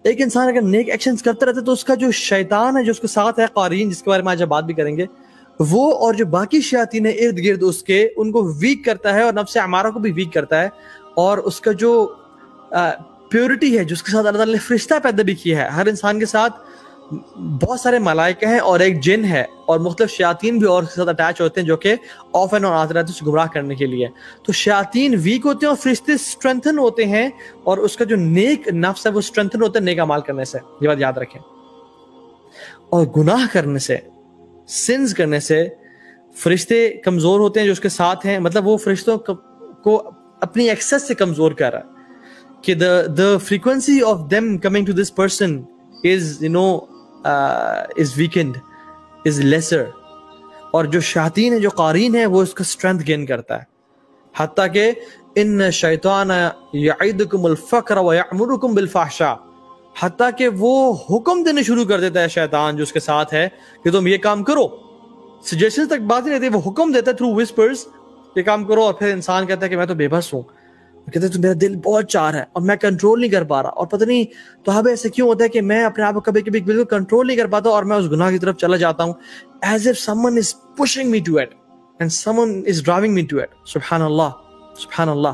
ایک انسان اگر نیک ایکشنز کرتا رہتا ہے تو اس کا جو شیطان ہے جو اس کے ساتھ ہے قارین، جس کے بارے میں آج بات بھی کریں گے، وہ اور جو باقی شیاطین ہیں ارد گرد اس کے، ان کو ویک کرتا ہے اور نفس امارہ کو بھی ویک کرتا ہے. اور اس کا جو پیورٹی ہے جو اس کے ساتھ اللہ تعالیٰ نے فرشتہ پیدا بھی کیا ہے. ہر انسان کے ساتھ بہت سارے ملائکہ ہیں اور ایک جن ہے اور مختلف شیاطین بھی اور اس کے ساتھ اٹیچ ہوتے ہیں جو کہ آف اینڈ آن آتے رہتے ہیں اسے گمراہ کرنے کے لیے. تو شیاطین ویک ہوتے ہیں اور فرشتے اسٹرینتھن ہوتے ہیں، اور اس کا جو نیک نفس ہے وہ اسٹرینتھن ہوتا ہے نیک اعمال کرنے سے. یہ بات یاد رکھیں. اور گناہ کرنے سے، سنز کرنے سے فرشتے کمزور ہوتے ہیں جو اس کے ساتھ ہیں. مطلب وہ فرشتوں کو اپنی ایکسس سے کمزور کر رہا ہے کہ the frequency of them coming to this person is is weakened, is lesser. اور جو شیاطین ہے جو قارین ہے وہ اس کا اسٹرینتھ گین کرتا ہے. حتیٰ کہ ان الشیطان یعدکم الفقر ویأمرکم بالفحشاء، حتیٰ کہ وہ حکم دینے شروع کر دیتا ہے شیطان جو اس کے ساتھ ہے کہ تم یہ کام کرو. سجیشن تک بات نہیں رہتی، وہ حکم دیتا ہے تھرو وسپرز یہ کام کرو، اور پھر انسان کہتا ہے کہ میں تو بے بس ہوں، کہتے ہیں تو میرا دل بہت چار ہے اور میں کنٹرول نہیں کر پا رہا، اور پتہ نہیں تو ہمیں ایسے کیوں ہوتا ہے کہ میں اپنے آپ کو کبھی کبھی بالکل کنٹرول نہیں کر پاتا اور میں اس گناہ کی طرف چلا جاتا ہوں as if someone is pushing me to it and someone is driving me to it. سبحان اللہ سبحان اللہ.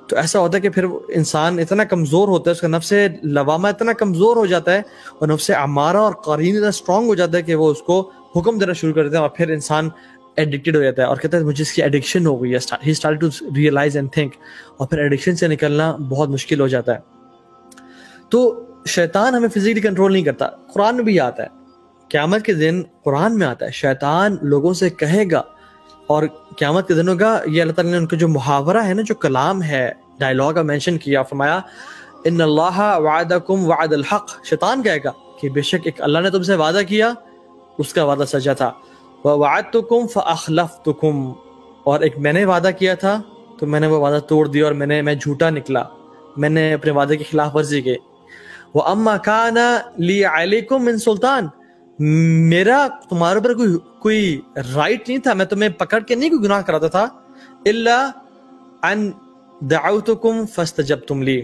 تو ایسا ہوتا ہے کہ پھر انسان اتنا کمزور ہوتا ہے، اس کا نفس لوامہ اتنا کمزور ہو جاتا ہے اور نفس امارہ اور قرین اتنا اسٹرانگ ہو جاتا ہے کہ وہ اس کو حکم دینا شروع کر دیتے ہیں، اور پھر انسان ایڈکٹڈ ہو جاتا ہے اور کہتا ہے مجھے اس کی ایڈکشن ہو گئی ہے. he started to realize and think. اور پھر ایڈکشن سے نکلنا بہت مشکل ہو جاتا ہے. تو شیطان ہمیں فزیکلی کنٹرول نہیں کرتا. قرآن میں بھی آتا ہے، قیامت کے دن قرآن میں آتا ہے شیطان لوگوں سے کہے گا، اور قیامت کے دنوں کا یہ اللہ تعالیٰ نے ان کا جو محاورہ ہے نا، جو کلام ہے، ڈائلاگ کا مینشن کیا، فرمایا ان اللہ وعدکم وعد الحق. شیطان کہے گا کہ بے شک ایک اللہ نے تم سے وعدہ کیا، اس کا وعدہ سچا تھا. وَوَعَدْتُكُمْ فَأَخْلَفْتُكُمْ، اور ایک میں نے وعدہ کیا تھا تو میں نے وہ وعدہ توڑ دیا اور میں جھوٹا نکلا، میں نے اپنے وعدے کی خلاف ورزی کی. وَأَمَّا كَانَ لِي عَلَيْكُمْ مِنْ سُلطان، میرا تمہارے اوپر کوئی رائٹ نہیں تھا، میں تمہیں پکڑ کے نہیں کوئی گناہ کراتا تھا. إِلَّا أَن دَعَوْتُكُمْ فَاسْتَجَبْتُمْ لِي،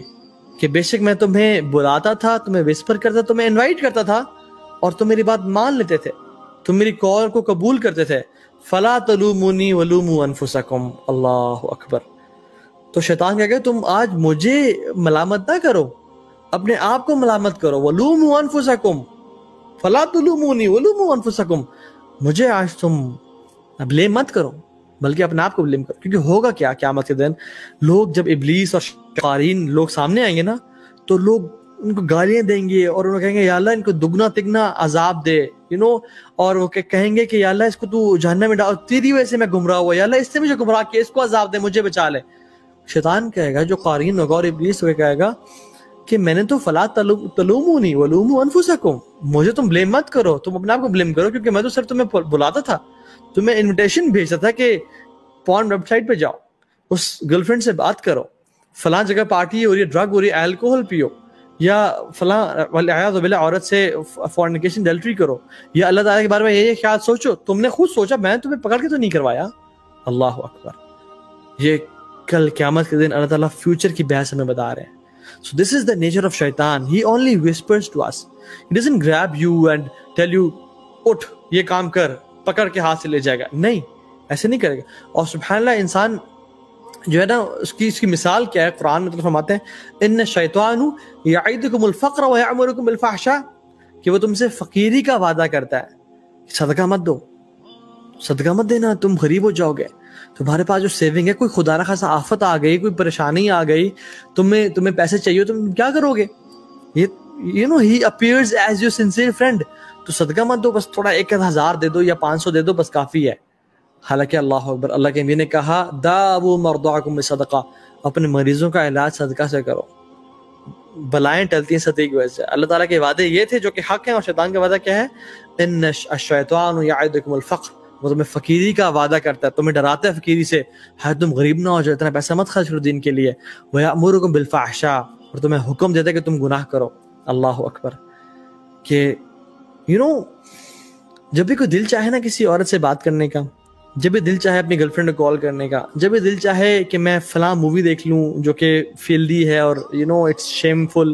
کہ بے شک میں تمہیں بلاتا تھا، تمہیں وسپر کرتا، تمہیں انوائٹ کرتا تھا اور تم میری بات مان لیتے تھے، تم میری کال کو قبول کرتے تھے. فَلَا تَلُومُونِي وَلُومُوا أَنفُسَكُمْ. اللہ اکبر. تو شیطان کہے گا تم آج مجھے ملامت نہ کرو، اپنے آپ کو ملامت کرو. وَلُومُوا أَنفُسَكُمْ فَلَا تَلُومُونِي وَلُومُوا أَنفُسَكُمْ. مجھے آج تم بلیم مت کرو بلکہ اپنے آپ کو بلیم کرو. کیونکہ ہوگا کیا قیامت کے دن، لوگ جب ابلیس اور قارین لوگ سامنے آئیں گے نا، تو لوگ ان کو گالیاں دیں گے اور انہوں کہیں گے یا اللہ ان کو دگنا تگنا عذاب دے، اور وہ کہیں گے کہ یا اللہ اس کو تو جہنم میں ڈال، تیری وجہ سے میں گمراہ ہوا، یا اللہ اس سے مجھے گمراہ کیا، اس کو عذاب دے، مجھے بچا لے. شیطان کہے گا جو قارین ہوگا اور ابلیس ہوگا کہے گا کہ میں نے تو فلا تلومونی ولوموا انفسکم، مجھے تم بلیم مت کرو، تم اپنے آپ کو بلیم کرو، کیونکہ میں تو صرف تمہیں بلاتا تھا، تمہیں انویٹیشن بھیجتا تھا کہ پورن ویب سائٹ پہ جاؤ، اس گرل فرینڈ سے بات کرو، فلاں جگہ پارٹی ہو رہی ہے، ڈرگ ہو رہی ہے، الکوہل پیو، یا فلاں والعیاذ باللہ عورت سے فورنیکیشن ڈیلٹری کرو، یا اللہ تعالیٰ کے بارے میں یہ خیال سوچو. تم نے خود سوچا، میں تمہیں پکڑ کے تو نہیں کروایا. اللہ اکبر. یہ کل قیامت کے دن اللہ تعالیٰ فیوچر کی بحث ہمیں بتا رہے ہیں. So this is the nature of shaitan. He only whispers to us. He doesn't grab you and tell you اٹھ یہ کام کر، پکڑ کے ہاتھ سے لے جائے گا. نہیں، ایسے نہیں کرے گا. اور سبحان اللہ انسان جو ہے نا، اس کی مثال کیا ہے؟ قرآن میں فرماتے ہیں ان الشیطان یعدکم الفقر ویأمرکم بالفحشاء، کہ وہ تم سے فقیری کا وعدہ کرتا ہے، صدقہ مت دو، صدقہ مت دینا، تم غریب ہو جاؤ گے. تمہارے پاس جو سیونگ ہے، کوئی خدا نخواستہ آفت آ گئی، کوئی پریشانی آ گئی، تمہیں پیسے چاہیے، تم کیا کرو گے؟ he appears as your sincere friend. تو صدقہ مت دو، بس تھوڑا 1000 دے دو یا 500 دے دو، بس کافی ہے. حالانکہ اللہ اکبر، اللہ کے نبی نے کہا داؤوا مرضاکم بصدقہ، اپنے مریضوں کا علاج صدقہ سے کرو. بلائیں ٹلتی ہیں صدقے کی وجہ سے. اللہ تعالیٰ کے وعدے یہ تھے جو کہ حق ہیں، اور شیطان کا وعدہ کیا ہے؟ ان الشیطان یعدکم الفقر، وہ تمہیں فقیری کا وعدہ کرتا ہے، تمہیں ڈراتا ہے فقیری سے، ہے تم غریب نہ ہو جائے، اتنا پیسہ مت خرچ کرو دین کے لیے. ویأمرکم بالفحشاء، اور تمہیں حکم دیتا ہے کہ تم گناہ کرو. اللہ اکبر. کہ جب بھی کوئی دل چاہے نا کسی عورت سے بات کرنے کا، جب بھی دل چاہے اپنی گرل فرینڈ کو کال کرنے کا، جب بھی دل چاہے کہ میں فلاں مووی دیکھ لوں جو کہ فیلڈی ہے اور اٹس شیم فل،